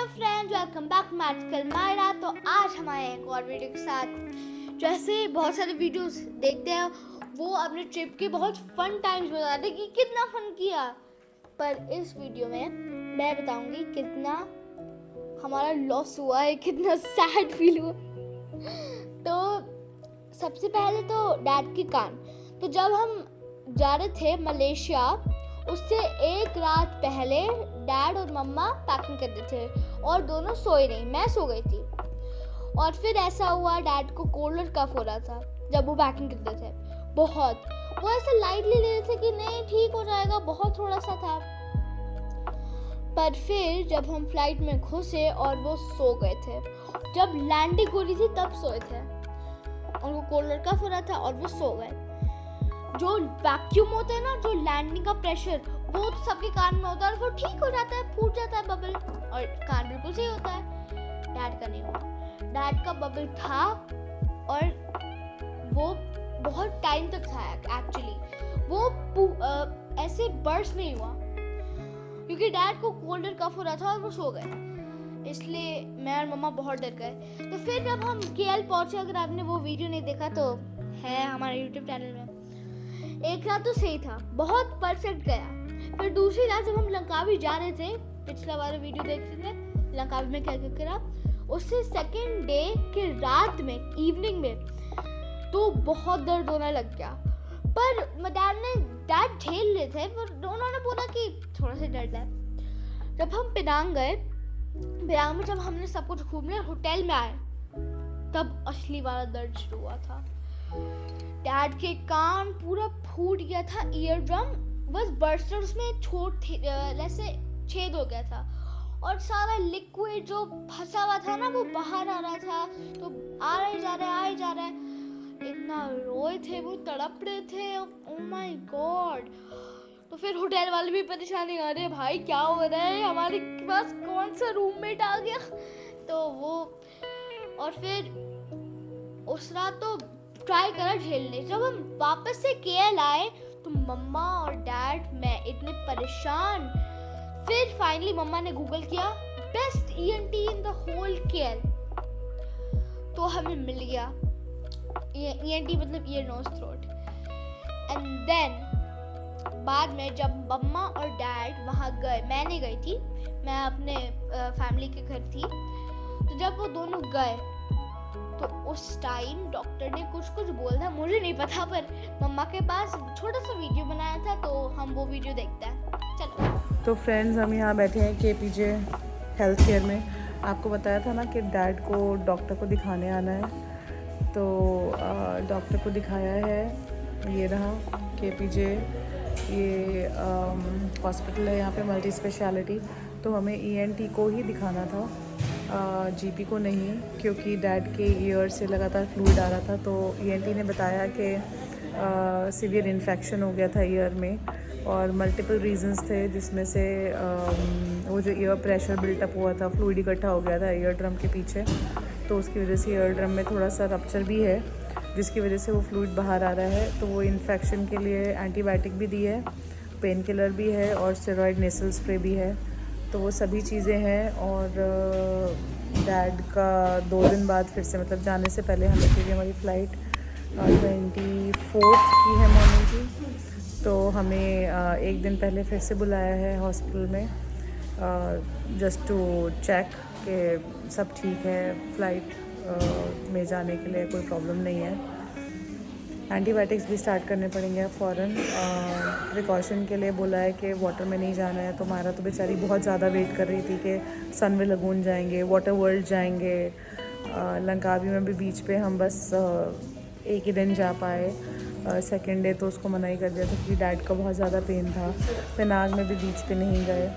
Hello friends, welcome back to magical Myra. तो आज हमारे एक और वीडियो के साथ जैसे बहुत सारे वीडियोस देखते हैं वो अपने ट्रिप के बहुत फन टाइम्स बताते हैं कि कितना फन किया। पर इस वीडियो में मैं बताऊंगी कितना हमारा लॉस हुआ है, कितना सैड फील हुआ। तो सबसे पहले तो डैड की कान। तो जब हम जा रहे थे मलेशिया, उससे एक रात पहले डैड और मम्मा पैकिंग कर रहे थे और दोनों सोए नहीं, मैं सो गई थी। और फिर ऐसा हुआ, डैड को कोल्ड और कफ हो रहा था जब वो पैकिंग कर रहे थे। बहुत वो ऐसे लाइटली ले रहे थे कि नहीं ठीक हो जाएगा, बहुत थोड़ा सा था। पर फिर जब हम फ्लाइट में घुसे और वो सो गए थे, जब लैंडिंग हो रही थी तब सोए थे, उनको कोल्ड और कफ हो रहा था और वो सो गए। जो वैक्यूम होता है ना, जो लैंडिंग का प्रेशर, वो तो सबके कान में होता है और वो ठीक हो जाता है, फूट जाता है बबल और कान बिल्कुल सही होता है। डैड का नहीं हुआ, डैड का बबल था और वो बहुत टाइम तक था। एक्चुअली वो ऐसे बर्स्ट नहीं हुआ क्योंकि डैड को कोल्ड और कफ हो रहा था और वो सो गए, इसलिए मैं और मम्मा बहुत डर गए। तो फिर जब हम केएल पहुंचे, अगर आपने वो वीडियो नहीं देखा तो है हमारे यूट्यूब चैनल में। एक रात तो सही था, बहुत परफेक्ट गया। फिर दूसरी रात जब हम लंकावी जा रहे थे, पिछला वाला वीडियो देख रहे थे लंकावी में क्या क्या करा, उससे सेकेंड डे के रात में, इवनिंग में तो बहुत दर्द होने लग गया। पर डैड झेल रहे थे, पर उन्होंने बोला कि थोड़ा सा दर्द है। जब हम पेनांग गए, पेनांग में जब हमने सब कुछ घूम लिया, होटल में आए, तब असली वाला दर्द शुरू हुआ था। डैड के कान पूरा फूट गया था, ईयर ड्रम बस बर्स्ट, उसमें छोट ऐसे छेद हो गया था और सारा लिक्विड जो फंसा हुआ था ना वो बाहर आ रहा था। तो आ रहा ही जा रहा है। इतना रोए थे, वो तड़प रहे थे, ओह माय गॉड। तो फिर होटल वाले भी परेशान है, अरे भाई क्या हो रहा है, हमारे पास कौन सा रूममेट आ गया। तो वो और फिर उस रात तो ट्राई करा झेलने। जब हम वापस से केएल आए तो मम्मा और डैड, मैं इतने परेशान। फिर फाइनली मम्मा ने गूगल किया best ENT in the whole KL, तो हमें मिल गया। ईएनटी मतलब ear nose throat. And then बाद में जब मम्मा और डैड वहाँ गए, मैं नहीं गई थी, मैं अपने फैमिली के घर थी। तो जब वो दोनों गए तो उस टाइम डॉक्टर ने कुछ बोला था, मुझे नहीं पता, पर मम्मा के पास छोटा सा वीडियो बनाया था, तो हम वो वीडियो देखते हैं। चलो। तो फ्रेंड्स, हम यहाँ बैठे हैं केपीजे हेल्थ केयर में। आपको बताया था ना कि डैड को डॉक्टर को दिखाने आना है, तो डॉक्टर को दिखाया है। ये रहा केपीजे, ये हॉस्पिटल है यहाँ पे, मल्टी स्पेशलिटी। तो हमें ईएनटी को ही दिखाना था, जीपी को नहीं, क्योंकि डैड के ईयर से लगातार फ्लूइड आ रहा था। तो ईएनटी ने बताया कि सीवियर इन्फेक्शन हो गया था ईयर में और मल्टीपल रीजंस थे, जिसमें से वो जो ईयर प्रेशर बिल्टअप हुआ था, फ्लूइड इकट्ठा हो गया था ईयर ड्रम के पीछे, तो उसकी वजह से ईयर ड्रम में थोड़ा सा रप्चर भी है, जिसकी वजह से वो फ्लूइड बाहर आ रहा है। तो वो इन्फेक्शन के लिए एंटीबायोटिक भी दी है, पेन किलर भी है और स्टेरॉइड नेसल स्प्रे भी है। तो वो सभी चीज़ें हैं। और डैड का 2 दिन बाद फिर से, मतलब जाने से पहले हमें क्योंकि हमारी फ़्लाइट 24 की है मॉर्निंग की, तो हमें 1 दिन पहले फिर से बुलाया है हॉस्पिटल में, जस्ट टू चेक कि सब ठीक है, फ़्लाइट में जाने के लिए कोई प्रॉब्लम नहीं है। एंटीबायोटिक्स भी स्टार्ट करने पड़ेंगे फ़ौरन। प्रिकॉशन के लिए बोला है कि वाटर में नहीं जाना है। तो हमारा तो बेचारी बहुत ज़्यादा वेट कर रही थी कि सनवे लगून जाएंगे, वाटर वर्ल्ड जाएंगे। लंकावी में भी बीच पे हम बस एक ही दिन जा पाए। सेकेंड डे तो उसको मना ही कर दिया था क्योंकि डैड का बहुत ज़्यादा पेन था। पेनांग में भी बीच पे नहीं गए।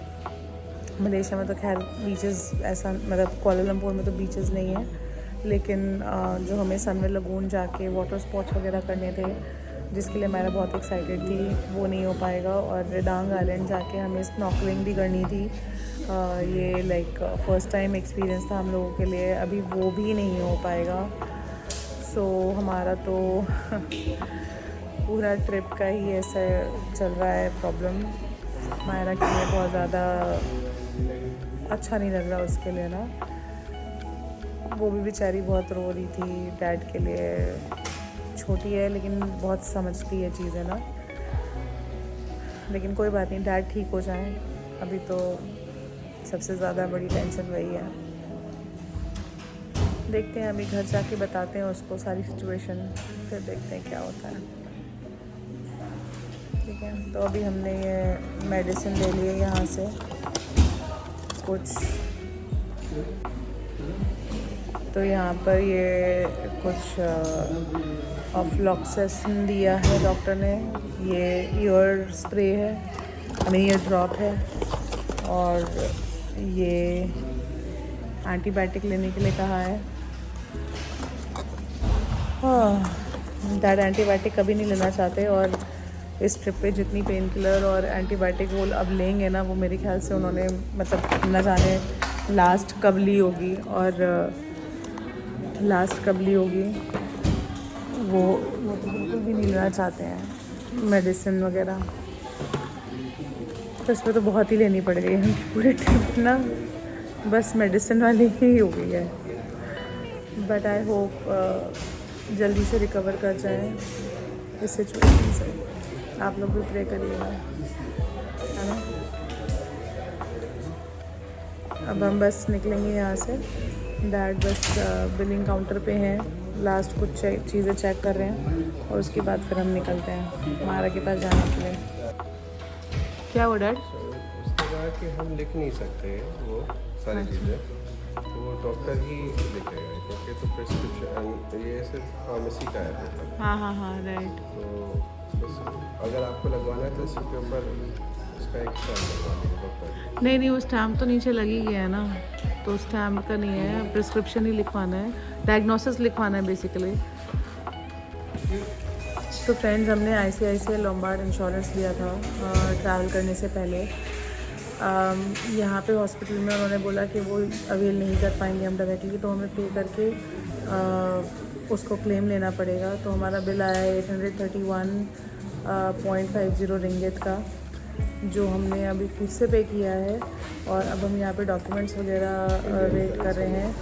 मलेशिया में तो खैर बीचेस ऐसा, मतलब कुआलालंपुर में तो बीचेस नहीं है, लेकिन जो हमें सनवे लगून जाके वाटर स्पॉट्स वगैरह करने थे, जिसके लिए मैं बहुत एक्साइटेड थी, वो नहीं हो पाएगा। और रेडांग आइलैंड जाके हमें स्नॉर्कलिंग भी करनी थी। ये लाइक फ़र्स्ट टाइम एक्सपीरियंस था हम लोगों के लिए, अभी वो भी नहीं हो पाएगा। सो हमारा तो पूरा ट्रिप का ही ऐसा चल रहा है प्रॉब्लम। मायरा के लिए बहुत ज़्यादा अच्छा नहीं लग रहा उसके लिए ना। वो भी बेचारी बहुत रो रही थी डैड के लिए। छोटी है लेकिन बहुत समझती है चीज़ें ना। लेकिन कोई बात नहीं, डैड ठीक हो जाए, अभी तो सबसे ज़्यादा बड़ी टेंशन वही है। देखते हैं, अभी घर जाके बताते हैं उसको सारी सिचुएशन, फिर देखते हैं क्या होता है। ठीक है, तो अभी हमने ये मेडिसिन ले लिए यहाँ से कुछ। तो यहाँ पर ये कुछ ऑफ्लॉक्सेसिन दिया है डॉक्टर ने। ये ईयर स्प्रे है, ईयर ड्रॉप है, और ये एंटीबायोटिक लेने के लिए कहा है। हाँ, डैड एंटीबायोटिक कभी नहीं लेना चाहते, और इस ट्रिप पे जितनी पेन किलर और एंटीबायोटिक वो अब लेंगे ना, वो मेरे ख्याल से उन्होंने मतलब न जाने लास्ट कब ली होगी, और लास्ट कब ली होगी वो तो बिल्कुल भी नहीं लेना चाहते हैं मेडिसिन वगैरह। तो इसमें तो बहुत ही लेनी पड़ गई है, पूरे ट्रिप ना बस मेडिसिन वाली ही हो गई है। बट आई होप जल्दी से रिकवर कर जाएं इस सिचुएशन से। आप लोग भी प्रे करिएगा, है ना। अब हम बस निकलेंगे यहाँ से। डैड बस बिलिंग काउंटर पे हैं, लास्ट कुछ चीज़ें चेक कर रहे हैं, और उसके बाद फिर हम निकलते हैं मारा के पास जाने के लिए। क्या हुआ डैड? उसने कहा कि हम लिख नहीं सकते वो सारी चीज़ें, तो वो डॉक्टर ही लिखेगा, क्योंकि तो प्रिस्क्रिप्शन ये सिर्फ फार्मेसी का है मतलब। हाँ राइट। तो बस अगर आपको लगवाना है तो इसके ऊपर उसका एक स्टैम्प लगवा देंगे डॉक्टर। नहीं, वो स्टैम्प तो नीचे लगी गया है ना, तो स्टैम्प का नहीं है, प्रिस्क्रिप्शन ही लिखवाना है, डायग्नोसिस लिखवाना है बेसिकली। तो फ्रेंड्स, हमने ICICI लोम्बार्ड इंश्योरेंस लिया था ट्रैवल करने से पहले। यहाँ पे हॉस्पिटल में उन्होंने बोला कि वो अवेल नहीं कर पाएंगे हम डायरेक्टली, तो हमें पे करके उसको क्लेम लेना पड़ेगा। तो हमारा बिल आया है 831.50 रिंगिट का, जो हमने अभी खुद से पे किया है। और अब हम यहाँ पे डॉक्यूमेंट्स वगैरह वेट कर रहे हैं।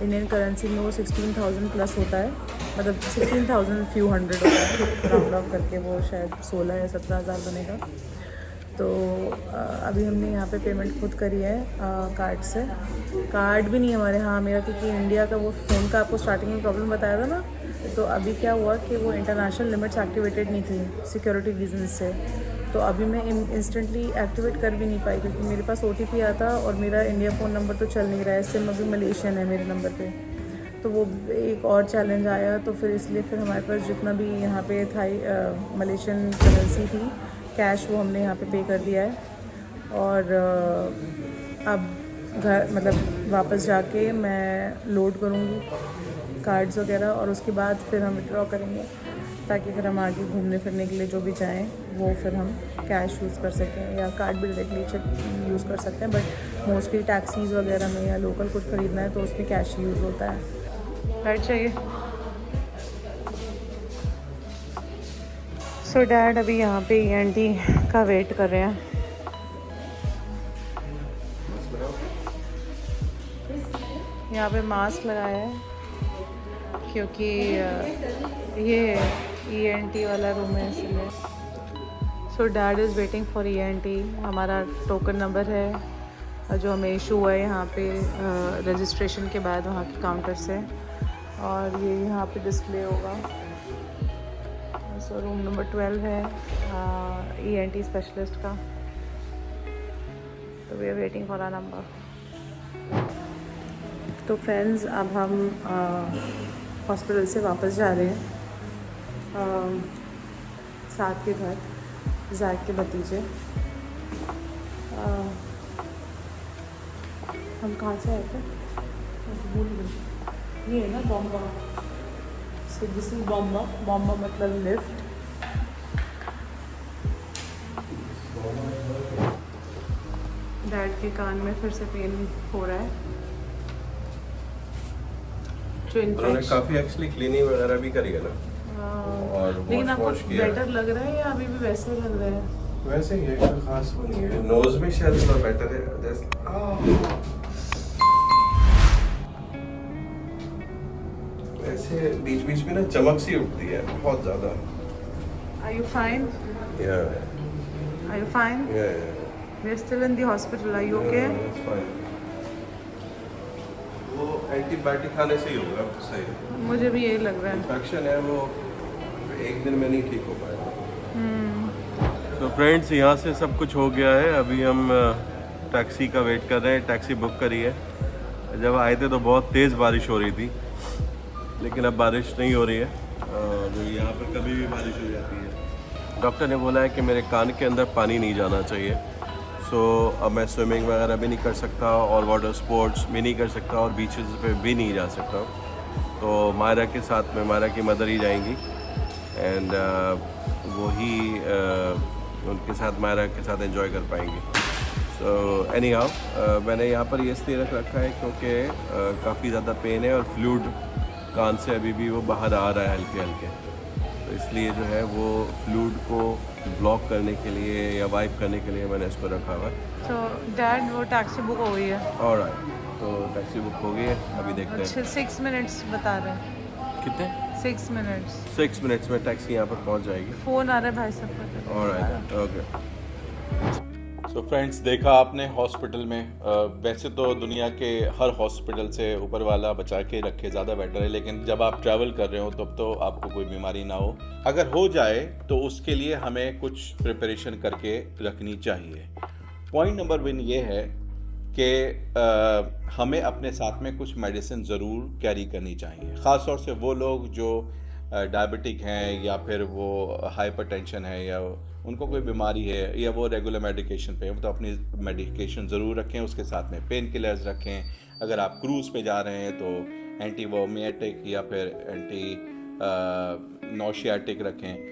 इंडियन करेंसी में वो 16,000 प्लस होता है, मतलब 16,000 फ्यू हंड्रेड होता है, राउंड ऑफ करके वो शायद 16 या 17,000 बनेगा। तो अभी हमने यहाँ पे पेमेंट खुद करी है कार्ड से। कार्ड भी नहीं हमारे यहाँ मेरा, क्योंकि इंडिया का वो फ़ोन का आपको स्टार्टिंग में प्रॉब्लम बताया था ना, तो अभी क्या हुआ कि वो इंटरनेशनल लिमिट्स एक्टिवेटेड नहीं थी सिक्योरिटी रीजन से। तो अभी मैं इंस्टेंटली एक्टिवेट कर भी नहीं पाई, क्योंकि मेरे पास OTP आया था और मेरा इंडिया फ़ोन नंबर तो चल नहीं रहा है, सिम अभी मलेशियन है मेरे नंबर पे। तो वो एक और चैलेंज आया, तो फिर इसलिए फिर हमारे पास जितना भी यहाँ पे था मलेशियन करेंसी थी कैश, वो हमने यहाँ पे पे कर दिया है। और अब घर मतलब वापस जाके मैं लोड करूँगी कार्ड्स वगैरह, और उसके बाद फिर हम विड्रॉ करेंगे, ताकि फिर हम आगे घूमने फिरने के लिए जो भी चाहें वो फिर हम कैश यूज़ कर सकें, या कार्ड भी डायरेक्टली यूज़ कर सकते हैं। बट मोस्टली टैक्सीज़ वगैरह में या लोकल कुछ ख़रीदना है तो उसमें कैश यूज़ होता है। राइट चाहिए। सो डैड अभी यहाँ पे ENT का वेट कर रहे हैं। यहाँ पे मास्क लगाया है, क्योंकि ये ENT वाला रूम है इसलिए। So dad is waiting for ENT। हमारा टोकन नंबर है जो हमें इशू हुआ है यहाँ पे रजिस्ट्रेशन के बाद वहाँ के काउंटर से, और ये यहाँ पे डिस्प्ले होगा। सो रूम नंबर 12 है ENT स्पेशलिस्ट का। तो we are waiting for our number. तो फ्रेंड्स, अब हम हॉस्पिटल से वापस जा रहे हैं साथ के घर, जैक के भतीजे। हम कहाँ से आए थे भूल गए। ये है ना बॉम्बा, सो दिस इज बॉम्बा। बॉम्बा मतलब लिफ्ट। डैड के कान में फिर से पेन हो रहा है, जो उन्होंने काफ़ी एक्चुअली क्लीनिंग वगैरह भी करी है ना, और लेकिन आपको वॉश किया है। बेटर लग रहा है या अभी भी वैसे ही लग रहा है? वैसे ही है, कोई खास वो नहीं है। नोज में शायद थोड़ा बेटर है जैसे ऐसे बीच बीच में ना चमक सी उठती है बहुत ज्यादा। Are you fine? Yeah, Are you fine? yeah. We're still in the hospital. Are you okay? That's fine. वो एंटीबायोटिक खाने से ही होगा अब सही। मुझे भी यही लग रहा है। इन्फेक्शन है वो, एक दिन में नहीं ठीक हो पाएगा। तो फ्रेंड्स, यहाँ से सब कुछ हो गया है। अभी हम टैक्सी का वेट कर रहे हैं। टैक्सी बुक करी है। जब आए थे तो बहुत तेज़ बारिश हो रही थी, लेकिन अब बारिश नहीं हो रही है। जो यहाँ पर कभी भी बारिश हो जाती है। डॉक्टर ने बोला है कि मेरे कान के अंदर पानी नहीं जाना चाहिए। सो अब मैं स्विमिंग वगैरह भी नहीं कर सकता और वाटर स्पोर्ट्स भी नहीं कर सकता और बीचेस पे भी नहीं जा सकता। तो मायरा के साथ में मायरा की मदर ही जाएंगी एंड वो ही उनके साथ मायरा के साथ एंजॉय कर पाएंगी। सो एनी हाउ मैंने यहाँ पर ये इसलिए रखा है क्योंकि काफ़ी ज़्यादा पेन है और फ्लूइड कान से अभी भी वो बाहर आ रहा है हल्के हल्के। तो इसलिए जो है वो फ्लूइड को ब्लॉक करने के लिए या वाइप करने के लिए मैंने इसको रखा हुआ है। तो डैड वो टैक्सी बुक हो गई है। ऑलराइट, तो टैक्सी बुक हो गई है। अभी देखते हैं। 6 मिनट्स बता रहे हैं। कितने? 6 मिनट्स। 6 मिनट्स में टैक्सी यहाँ पर पहुँच जाएगी। फ़ोन आ रहा है भाई साहब का। Alright, okay. सो फ्रेंड्स, देखा आपने हॉस्पिटल में। वैसे तो दुनिया के हर हॉस्पिटल से ऊपर वाला बचा के रखे ज़्यादा बेटर है, लेकिन जब आप ट्रैवल कर रहे हो तब तो आपको कोई बीमारी ना हो। अगर हो जाए तो उसके लिए हमें कुछ प्रिपरेशन करके रखनी चाहिए। पॉइंट नंबर 1 ये है कि हमें अपने साथ में कुछ मेडिसिन ज़रूर कैरी करनी चाहिए। ख़ास तौर से वो लोग जो डायबिटिक हैं या फिर वो हाइपरटेंशन है या उनको कोई बीमारी है या वो रेगुलर मेडिकेशन पे है, तो अपनी मेडिकेशन ज़रूर रखें। उसके साथ में पेन किलर्स रखें। अगर आप क्रूज़ पे जा रहे हैं तो एंटीवोमिएटिक या फिर एंटी नौशियाटिक रखें।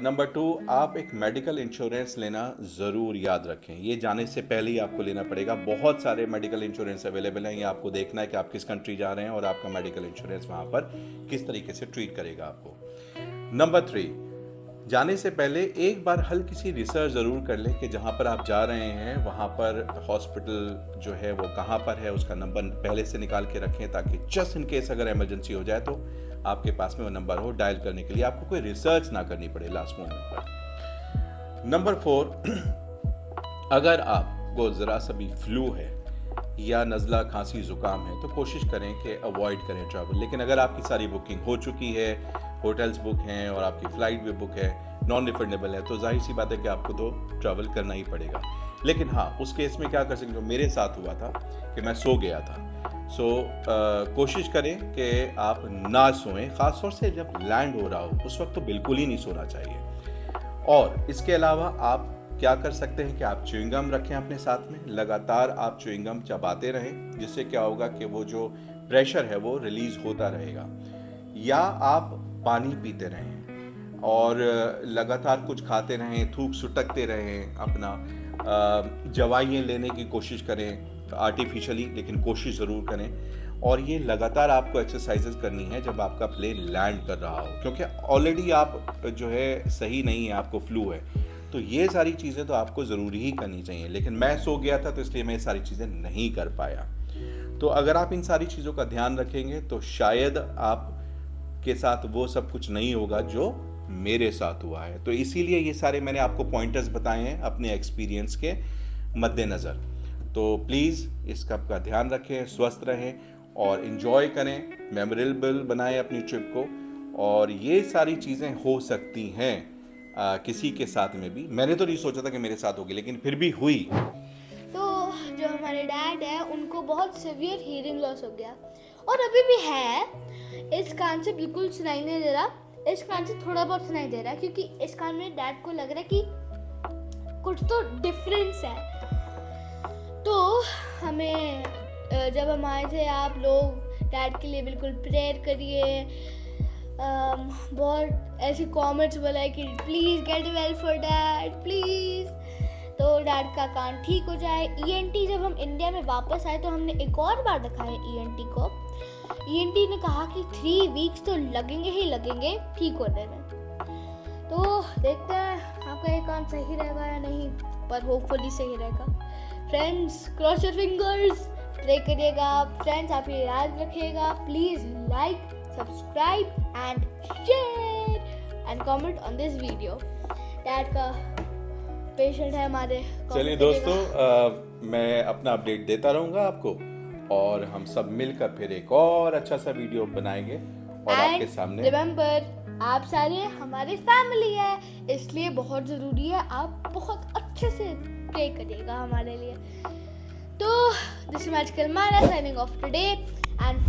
नंबर 2, आप एक मेडिकल इंश्योरेंस लेना ज़रूर याद रखें। ये जाने से पहले ही आपको लेना पड़ेगा। बहुत सारे मेडिकल इंश्योरेंस अवेलेबल हैं। ये आपको देखना है कि आप किस कंट्री जा रहे हैं और आपका मेडिकल इंश्योरेंस वहाँ पर किस तरीके से ट्रीट करेगा आपको। नंबर 3, जाने से पहले एक बार हल्की सी रिसर्च ज़रूर कर लें कि जहाँ पर आप जा रहे हैं वहाँ पर हॉस्पिटल जो है वो कहाँ पर है, उसका नंबर पहले से निकाल के रखें ताकि जस्ट इन केस अगर इमरजेंसी हो जाए तो आपके पास में वो नंबर हो डायल करने के लिए, आपको कोई रिसर्च ना करनी पड़े लास्ट मोमेंट पर। नंबर 4, अगर आपको ज़रा सा भी फ्लू है या नज़ला खांसी ज़ुकाम है तो कोशिश करें कि अवॉइड करें ट्रैवल। लेकिन अगर आपकी सारी बुकिंग हो चुकी है, होटल्स बुक हैं और आपकी फ़्लाइट भी बुक है, नॉन रिफंडेबल है, तो जाहिर सी बात है कि आपको तो ट्रैवल करना ही पड़ेगा। लेकिन हाँ, उस केस में क्या कर सकते, जो मेरे साथ हुआ था कि मैं सो गया था। कोशिश करें कि आप ना सोएं, ख़ास तौर से जब लैंड हो रहा हो उस वक्त तो बिल्कुल ही नहीं सोना चाहिए। और इसके अलावा आप क्या कर सकते हैं कि आप च्युइंगम रखें अपने साथ में। लगातार आप च्युइंगम चबाते रहें, जिससे क्या होगा कि वो जो प्रेशर है वो रिलीज़ होता रहेगा। या आप पानी पीते रहें और लगातार कुछ खाते रहें, थूक सुटकते रहें, अपना दवाइयाँ लेने की कोशिश करें आर्टिफिशियली, लेकिन कोशिश ज़रूर करें। और ये लगातार आपको एक्सरसाइजेस करनी है जब आपका प्लेन लैंड कर रहा हो, क्योंकि ऑलरेडी आप जो है सही नहीं है, आपको फ्लू है। तो ये सारी चीज़ें तो आपको ज़रूरी ही करनी चाहिए। लेकिन मैं सो गया था तो इसलिए मैं ये सारी चीज़ें नहीं कर पाया। तो अगर आप इन सारी चीज़ों का ध्यान रखेंगे तो शायद आप के साथ वो सब कुछ नहीं होगा जो मेरे साथ हुआ है। तो इसीलिए ये सारे मैंने आपको पॉइंटर्स बताए हैं अपने एक्सपीरियंस के मद्देनज़र। तो प्लीज़ इस सब का ध्यान रखें, स्वस्थ रहें और इन्जॉय करें, मेमोरेबल बनाएं अपनी ट्रिप को। और ये सारी चीज़ें हो सकती हैं किसी के साथ में भी। मैंने तो नहीं सोचा था कि मेरे साथ होगी, लेकिन फिर भी हुई। तो जो हमारे डैड है उनको बहुत सीवियर हियरिंग लॉस हो गया और अभी भी है। इस कान से बिल्कुल सुनाई नहीं दे रहा, इस कान से थोड़ा बहुत सुनाई दे रहा है, क्योंकि इस कान में डैड को लग रहा है कि कुछ तो डिफरेंस है। तो हमें जब हम आए थे, आप लोग डैड के लिए बिल्कुल प्रेयर करिए। बहुत ऐसे कमेंट्स बोला है कि please get well for dad please, तो डैड का कान ठीक हो जाए। ईएनटी जब हम इंडिया में वापस आए तो हमने एक और बार दिखाया ईएनटी को। ईएनटी ने कहा कि 3 वीक्स तो लगेंगे ही लगेंगे ठीक होने में। तो देखते हैं आपका ये कान सही रहेगा या नहीं, पर होपफुली सही रहेगा। Friends cross your fingers, pray करिएगा आप। फ्रेंड्स आप ये याद रखिएगा, please like, subscribe and share and comment on this video. Dad का पेशेंट है हमारे। चलिए दोस्तों, मैं अपना अपडेट देता रहूंगा आपको, और हम सब मिलकर फिर एक और अच्छा सा वीडियो बनाएंगे और आपके सामने। रिमेंबर, आप सारे हमारे फैमिली है, इसलिए बहुत ज़रूरी है आप बहुत अच्छे से प्रे करिएगा हमारे लिए। तो this is magical Myra signing off today and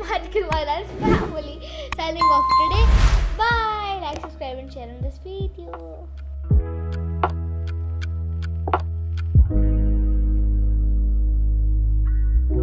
magical Myra family signing off today. Bye, like, subscribe and share on this video.